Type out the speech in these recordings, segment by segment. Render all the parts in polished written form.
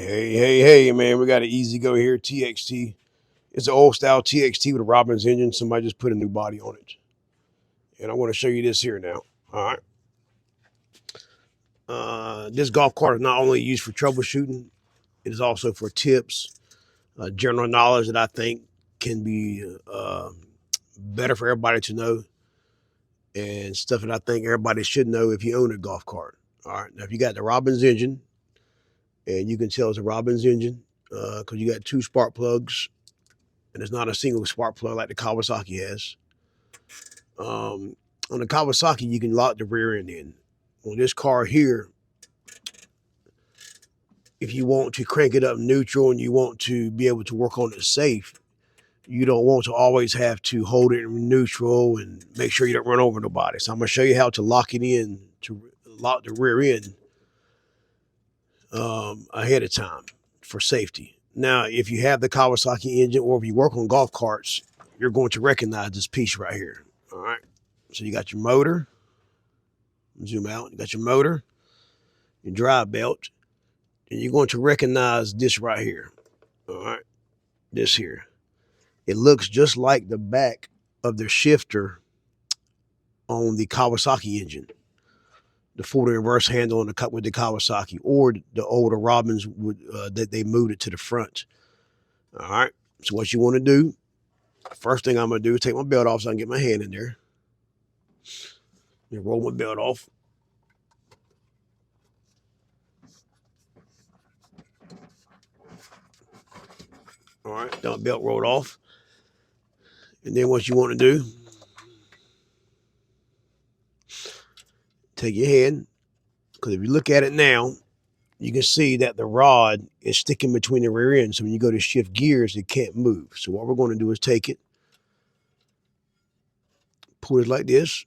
Hey, man, we got an Ezgo here, TXT. It's an old style TXT with a Robbins engine. Somebody just put a new body on it. And I want to show you this here now. All right. This golf cart is not only used for troubleshooting, it is also for tips, general knowledge that I think can be better for everybody to know, and stuff that I think everybody should know if you own a golf cart. All right. Now, if you got the Robbins engine, and you can tell it's a Robbins engine because you got two spark plugs, and it's not a single spark plug like the Kawasaki has. On the Kawasaki, you can lock the rear end in. On this car here, if you want to crank it up neutral and you want to be able to work on it safe, you don't want to always have to hold it in neutral and make sure you don't run over nobody. So I'm going to show you how to lock it in, to lock the rear end ahead of time for safety. Now, if you have the Kawasaki engine or if you work on golf carts, you're going to recognize this piece right here. All right. So you got your motor. Zoom out. You got your motor, your drive belt, and you're going to recognize this right here. All right. This here. It looks just like the back of the shifter on the Kawasaki engine. The forward and reverse handle on with the Kawasaki, or the older Robbins would that they moved it to the front. All right. So what you want to do, first thing I'm going to do is take my belt off so I can get my hand in there. And roll my belt off. All right, now belt rolled off. And then what you want to do, take your hand, because if you look at it now, you can see that the rod is sticking between the rear ends. So when you go to shift gears, it can't move. So what we're going to do is take it, pull it like this,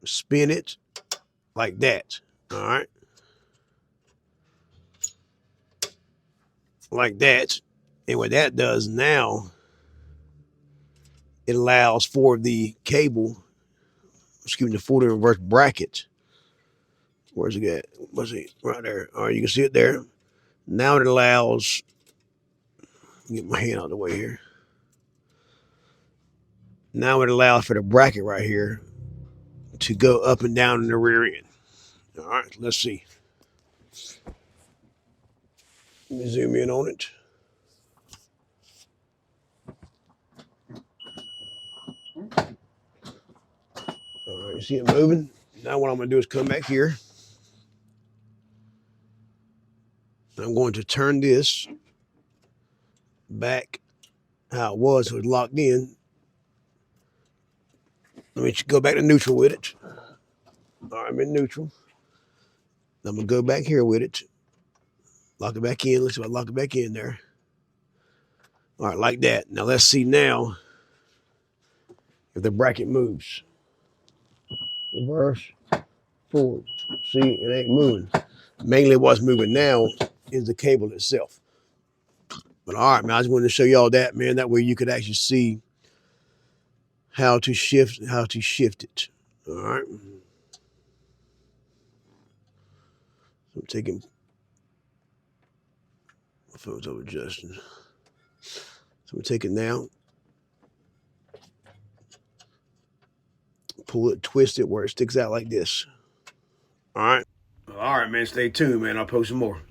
spin it like that. All right. Like that. And what that does now, it allows for the cable, excuse me, the forward and reverse bracket. Where's it at? What's it? Right there. All right, you can see it there. Now it allows, get my hand out of the way here. Now it allows for the bracket right here to go up and down in the rear end. All right, let's see. Let me zoom in on it. All right, you see it moving? Now what I'm going to do is come back here. I'm going to turn this back how it was, so it's locked in. Let me go back to neutral with it. All right, I'm in neutral. I'm going to go back here with it. Lock it back in. Let's see if I lock it back in there. All right, like that. Now let's see now if the bracket moves. Reverse, forward. See, it ain't moving. Mainly what's moving now is the cable itself. But all right, man, I just wanted to show y'all that, man. That way you could actually see how to shift it. All right. So I'm taking my phone's over adjusting. So I'm taking now, pull it, twist it where it sticks out like this. All right. All right, man. Stay tuned, man. I'll post some more.